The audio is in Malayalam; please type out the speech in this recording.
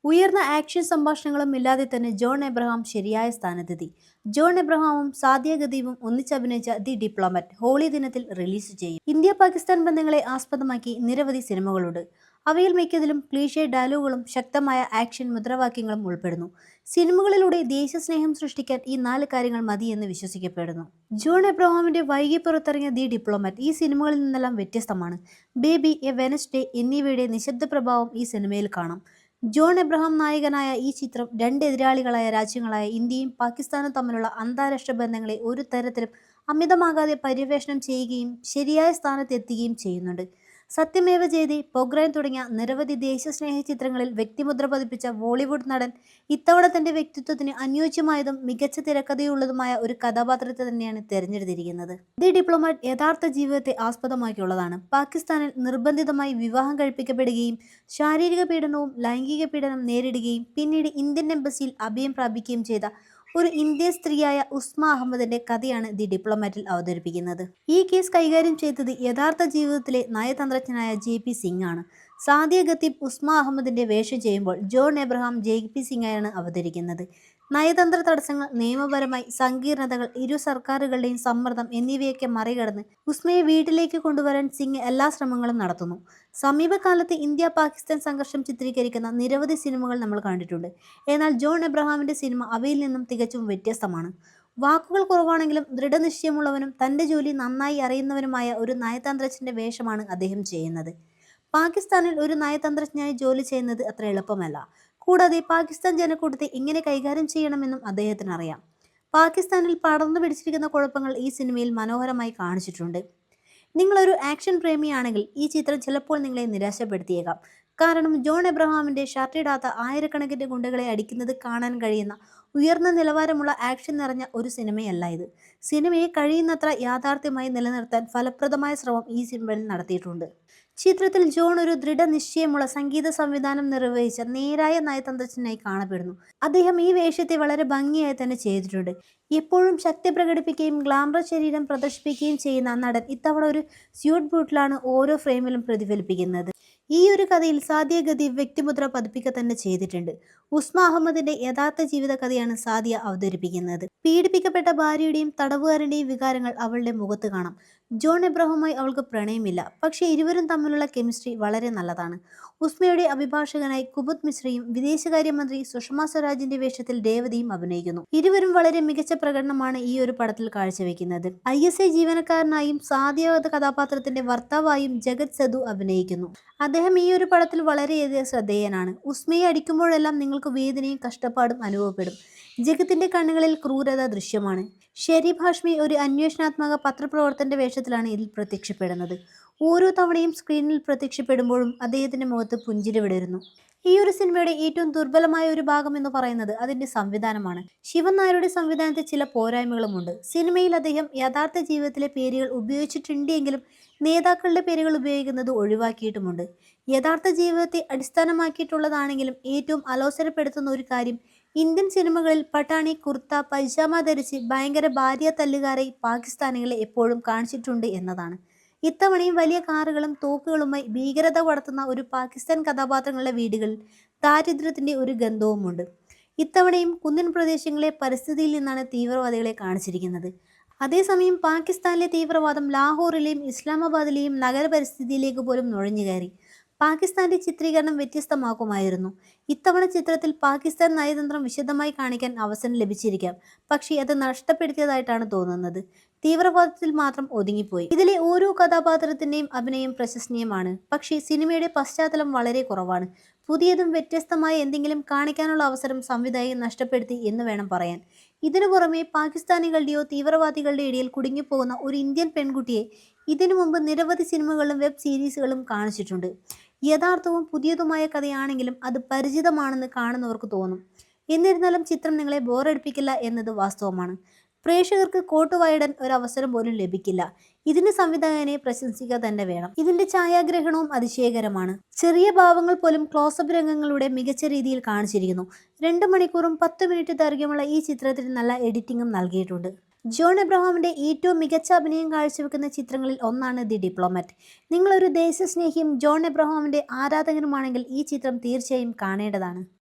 ഉയർന്ന ആക്ഷൻ സംഭാഷണങ്ങളും ഇല്ലാതെ തന്നെ ജോൺ എബ്രഹാം ശരിയായ സ്ഥാനത്തെത്തി. ജോൺ എബ്രഹാമും സാദിയ ഖദീബും ഒന്നിച്ചഭിനയിച്ച ദി ഡിപ്ലോമാറ്റ് ഹോളി ദിനത്തിൽ റിലീസ് ചെയ്യും. ഇന്ത്യ പാകിസ്ഥാൻ ബന്ധങ്ങളെ ആസ്പദമാക്കി നിരവധി സിനിമകളുണ്ട്. അവയിൽ മിക്കതിലും ക്ലീഷേ ഡയലോഗുകളും ശക്തമായ ആക്ഷൻ മുദ്രാവാക്യങ്ങളും ഉൾപ്പെടുന്നു. സിനിമകളിലൂടെ ദേശസ്നേഹം സൃഷ്ടിക്കാൻ ഈ 4 കാര്യങ്ങൾ മതിയെന്ന് വിശ്വസിക്കപ്പെടുന്നു. ജോൺ എബ്രഹാമിന്റെ വൈകി പുറത്തിറങ്ങിയ ദി ഡിപ്ലോമാറ്റ് ഈ സിനിമകളിൽ നിന്നെല്ലാം വ്യത്യസ്തമാണ്. ബേബി, എ വെനസ്ഡേ എന്നിവയുടെ നിശബ്ദ പ്രഭാവം ഈ സിനിമയിൽ കാണാം. ജോൺ എബ്രഹാം നായകനായ ഈ ചിത്രം 2 എതിരാളികളായ രാജ്യങ്ങളായ ഇന്ത്യയും പാകിസ്ഥാനും തമ്മിലുള്ള അന്താരാഷ്ട്ര ബന്ധങ്ങളെ ഒരു തരത്തിലും അമിതമാകാതെ പര്യവേഷണം ചെയ്യുകയും ശരിയായ സ്ഥാനത്തെത്തുകയും ചെയ്യുന്നുണ്ട്. സത്യമേവ ജയതേ, പൊഗ്രാൻ തുടങ്ങിയ നിരവധി ദേശസ്നേഹ ചിത്രങ്ങളിൽ വ്യക്തിമുദ്ര പതിപ്പിച്ച ബോളിവുഡ് നടൻ ഇത്തവണ തന്റെ വ്യക്തിത്വത്തിന് അനുയോജ്യമായതും മികച്ച തിരക്കഥയുള്ളതുമായ ഒരു കഥാപാത്രത്തെ തന്നെയാണ് തിരഞ്ഞെടുത്തിരിക്കുന്നത്. ദി ഡിപ്ലോമാറ്റ് യഥാർത്ഥ ജീവിതത്തെ ആസ്പദമാക്കിയുള്ളതാണ്. പാകിസ്ഥാനിൽ നിർബന്ധിതമായി വിവാഹം കഴിപ്പിക്കപ്പെടുകയും ശാരീരിക പീഡനവും ലൈംഗിക പീഡനം നേരിടുകയും പിന്നീട് ഇന്ത്യൻ എംബസിയിൽ അഭയം പ്രാപിക്കുകയും ചെയ്ത ഒരു ഇന്ത്യൻ സ്ത്രീയായ ഉസ്മ അഹമ്മദിന്റെ കഥയാണ് ദി ഡിപ്ലോമാറ്റിൽ അവതരിപ്പിക്കുന്നത്. ഈ കേസ് കൈകാര്യം ചെയ്തത് യഥാർത്ഥ ജീവിതത്തിലെ നയതന്ത്രജ്ഞനായ JP സിംഗ് ആണ്. സാദിയ ഖദീബ് ഉസ്മ അഹമ്മദിന്റെ വേഷം ചെയ്യുമ്പോൾ ജോൺ എബ്രഹാം JP സിംഗായാണ് അവതരിക്കുന്നത്. നയതന്ത്ര തടസ്സങ്ങൾ, നിയമപരമായി സങ്കീർണതകൾ, ഇരു സർക്കാരുകളുടെയും സമ്മർദ്ദം എന്നിവയൊക്കെ മറികടന്ന് ഉസ്മയെ വീട്ടിലേക്ക് കൊണ്ടുവരാൻ സിംഗ് എല്ലാ ശ്രമങ്ങളും നടത്തുന്നു. സമീപകാലത്ത് ഇന്ത്യ പാകിസ്ഥാൻ സംഘർഷം ചിത്രീകരിക്കുന്ന നിരവധി സിനിമകൾ നമ്മൾ കണ്ടിട്ടുണ്ട്. എന്നാൽ ജോൺ എബ്രഹാമിന്റെ സിനിമ അവയിൽ നിന്നും തികച്ചും വ്യത്യസ്തമാണ്. വാക്കുകൾ കുറവാണെങ്കിലും ദൃഢനിശ്ചയമുള്ളവനും തന്റെ ജോലി നന്നായി അറിയുന്നവനുമായ ഒരു നയതന്ത്രജ്ഞന്റെ വേഷമാണ് അദ്ദേഹം ചെയ്യുന്നത്. പാകിസ്ഥാനിൽ ഒരു നയതന്ത്രജ്ഞനായി ജോലി ചെയ്യുന്നത് അത്ര എളുപ്പമല്ല. കൂടാതെ പാകിസ്ഥാൻ ജനക്കൂട്ടത്തെ എങ്ങനെ കൈകാര്യം ചെയ്യണമെന്നും അദ്ദേഹത്തിന് അറിയാം. പാകിസ്ഥാനിൽ പടർന്നു പിടിച്ചിരിക്കുന്ന കുഴപ്പങ്ങൾ ഈ സിനിമയിൽ മനോഹരമായി കാണിച്ചിട്ടുണ്ട്. നിങ്ങളൊരു ആക്ഷൻ പ്രേമിയാണെങ്കിൽ ഈ ചിത്രം ചിലപ്പോൾ നിങ്ങളെ നിരാശപ്പെടുത്തിയേക്കാം. കാരണം ജോൺ എബ്രഹാമിന്റെ ഷർട്ടിടാത്ത ആയിരക്കണക്കിന് ഗുണ്ടകളെ അടിക്കുന്നത് കാണാൻ കഴിയുന്ന ഉയർന്ന നിലവാരമുള്ള ആക്ഷൻ നിറഞ്ഞ ഒരു സിനിമയല്ല ഇത്. സിനിമയെ കഴിയുന്നത്ര യാഥാർത്ഥ്യമായി നിലനിർത്താൻ ഫലപ്രദമായ ശ്രമം ഈ സിനിമയിൽ നടത്തിയിട്ടുണ്ട്. ചിത്രത്തിൽ ജോൺ ഒരു ദൃഢനിശ്ചയമുള്ള സംഗീത സംവിധാനം നിർവഹിച്ച നേരായ നയതന്ത്രജ്ഞനായി കാണപ്പെടുന്നു. അദ്ദേഹം ഈ വേഷത്തെ വളരെ ഭംഗിയായി തന്നെ ചെയ്തിട്ടുണ്ട്. എപ്പോഴും ശക്തി പ്രകടിപ്പിക്കുകയും ഗ്ലാമർ ശരീരം പ്രദർശിപ്പിക്കുകയും ചെയ്യുന്ന നടൻ ഇത്തവണ ഒരു സ്യൂട്ട് ബൂട്ടിലാണ് ഓരോ ഫ്രെയിമിലും പ്രതിഫലിപ്പിക്കുന്നത്. ഈ ഒരു കഥയിൽ സാദിയ ഖദീബ് വ്യക്തിമുദ്ര പതിപ്പിക്കുക തന്നെ ചെയ്തിട്ടുണ്ട്. ഉസ്മ അഹമ്മദിന്റെ യഥാർത്ഥ ജീവിത കഥയാണ് സാദിയ അവതരിപ്പിക്കുന്നത്. പീഡിപ്പിക്കപ്പെട്ട ഭാര്യയുടെയും തടവുകാരന്റെയും വികാരങ്ങൾ അവളുടെ മുഖത്ത് കാണാം. ജോൺ എബ്രഹാമുമായി അവൾക്ക് പ്രണയമില്ല, പക്ഷേ ഇരുവരും തമ്മിലുള്ള കെമിസ്ട്രി വളരെ നല്ലതാണ്. ഉസ്മയുടെ അഭിഭാഷകനായി കുമുദ് മിശ്രയും വിദേശകാര്യമന്ത്രി സുഷമ സ്വരാജിന്റെ വേഷത്തിൽ രേവതിയും അഭിനയിക്കുന്നു. ഇരുവരും വളരെ മികച്ച പ്രകടനമാണ് ഈ ഒരു പടത്തിൽ കാഴ്ചവെക്കുന്നത്. ISI ജീവനക്കാരനായും സാദിയ കഥാപാത്രത്തിന്റെ ഭർത്താവായും ജഗത് സദു അഭിനയിക്കുന്നു. അദ്ദേഹം ഈ ഒരു പടത്തിൽ വളരെയധികം ശ്രദ്ധേയനാണ്. ഉസ്മയെ അടിക്കുമ്പോഴെല്ലാം നിങ്ങൾക്ക് വേദനയും കഷ്ടപ്പാടും അനുഭവപ്പെടും. ജഗത്തിന്റെ കണ്ണുകളിൽ ക്രൂരത ദൃശ്യമാണ്. ഷെരീഫ് ഹാഷ്മി ഒരു അന്വേഷണാത്മക പത്രപ്രവർത്തകന്റെ വേഷത്തിലാണ് ഇതിൽ പ്രത്യക്ഷപ്പെടുന്നത്. ഓരോ തവണയും സ്ക്രീനിൽ പ്രത്യക്ഷപ്പെടുമ്പോഴും അദ്ദേഹത്തിന്റെ മുഖത്ത് പുഞ്ചിരി വിടരുന്നു. ഈ ഒരു സിനിമയുടെ ഏറ്റവും ദുർബലമായ ഒരു ഭാഗം എന്ന് പറയുന്നത് അതിന്റെ സംവിധാനമാണ്. ശിവൻ നായരുടെ സംവിധാനത്തിൽ ചില പോരായ്മകളുമുണ്ട്. സിനിമയിൽ അദ്ദേഹം യഥാർത്ഥ ജീവിതത്തിലെ പേരുകൾ ഉപയോഗിച്ചിട്ടുണ്ടെങ്കിലും നേതാക്കളുടെ പേരുകൾ ഉപയോഗിക്കുന്നത് ഒഴിവാക്കിയിട്ടുമുണ്ട്. യഥാർത്ഥ ജീവിതത്തെ അടിസ്ഥാനമാക്കിയിട്ടുള്ളതാണെങ്കിലും ഏറ്റവും അലോസരപ്പെടുത്തുന്ന ഒരു കാര്യം ഇന്ത്യൻ സിനിമകളിൽ പട്ടാണി, കുർത്ത, പൈജാമ ധരിച്ച് ഭയങ്കര ഭാര്യ തല്ലുകാരെ പാകിസ്ഥാനികളെ എപ്പോഴും കാണിച്ചിട്ടുണ്ട് എന്നതാണ്. ഇത്തവണയും വലിയ കാറുകളും തോക്കുകളുമായി ഭീകരത വളർത്തുന്ന ഒരു പാകിസ്ഥാൻ കഥാപാത്രങ്ങളുടെ വീടുകളിൽ ദാരിദ്ര്യത്തിന്റെ ഒരു ഗന്ധവുമുണ്ട്. ഇത്തവണയും കുന്നിൻ പ്രദേശങ്ങളിലെ പരിസ്ഥിതിയിൽ നിന്നാണ് തീവ്രവാദികളെ കാണിച്ചിരിക്കുന്നത്. അതേസമയം പാകിസ്ഥാനിലെ തീവ്രവാദം ലാഹോറിലെയും ഇസ്ലാമാബാദിലെയും നഗരപരിസ്ഥിതിയിലേക്ക് പോലും നുഴഞ്ഞുകയറി. പാകിസ്ഥാന്റെ ചിത്രീകരണം വ്യത്യസ്തമാക്കുമായിരുന്നു. ഇത്തവണ ചിത്രത്തിൽ പാകിസ്ഥാൻ നയതന്ത്രം വിശദമായി കാണിക്കാൻ അവസരം ലഭിച്ചിരിക്കാം, പക്ഷേ അത് നഷ്ടപ്പെടുത്തിയതായിട്ടാണ് തോന്നുന്നത്. തീവ്രവാദത്തിൽ മാത്രം ഒതുങ്ങിപ്പോയി. ഇതിലെ ഓരോ കഥാപാത്രത്തിന്റെയും അഭിനയം പ്രശംസനീയമാണ്, പക്ഷേ സിനിമയുടെ പശ്ചാത്തലം വളരെ കുറവാണ്. പുതിയതും വ്യത്യസ്തമായ എന്തെങ്കിലും കാണിക്കാനുള്ള അവസരം സംവിധായകൻ നഷ്ടപ്പെടുത്തി എന്ന് വേണം പറയാൻ. ഇതിനു പുറമെ പാകിസ്ഥാനികളുടെയോ തീവ്രവാദികളുടെ ഇടയിൽ കുടുങ്ങിപ്പോകുന്ന ഒരു ഇന്ത്യൻ പെൺകുട്ടിയെ ഇതിനു മുമ്പ് നിരവധി സിനിമകളിലും വെബ് സീരീസുകളും കാണിച്ചിട്ടുണ്ട്. യഥാർത്ഥവും പുതിയതുമായ കഥയാണെങ്കിലും അത് പരിചിതമാണെന്ന് കാണുന്നവർക്ക് തോന്നും. എന്നിരുന്നാലും ചിത്രം നിങ്ങളെ ബോറടിപ്പിക്കില്ല എന്നത് വാസ്തവമാണ്. പ്രേക്ഷകർക്ക് കോട്ടുവായിടാൻ ഒരു അവസരം പോലും ലഭിക്കില്ല. ഇതിന്റെ സംവിധായകനെ പ്രശംസിക്കുക തന്നെ വേണം. ഇതിന്റെ ഛായാഗ്രഹണവും അതിശയകരമാണ്. ചെറിയ ഭാവങ്ങൾ പോലും ക്ലോസപ്പ് രംഗങ്ങളുടെ മികച്ച രീതിയിൽ കാണിച്ചിരിക്കുന്നു. 2 മണിക്കൂറും 10 മിനിറ്റ് ദൈർഘ്യമുള്ള ഈ ചിത്രത്തിന് നല്ല എഡിറ്റിംഗും നൽകിയിട്ടുണ്ട്. ജോൺ എബ്രഹാമിന്റെ ഏറ്റവും മികച്ച അഭിനയം കാഴ്ചവെക്കുന്ന ചിത്രങ്ങളിൽ ഒന്നാണ് ദി ഡിപ്ലോമാറ്റ്. നിങ്ങളൊരു ദേശസ്നേഹിയും ജോൺ എബ്രഹാമിന്റെ ആരാധകനുമാണെങ്കിൽ ഈ ചിത്രം തീർച്ചയായും കാണേണ്ടതാണ്.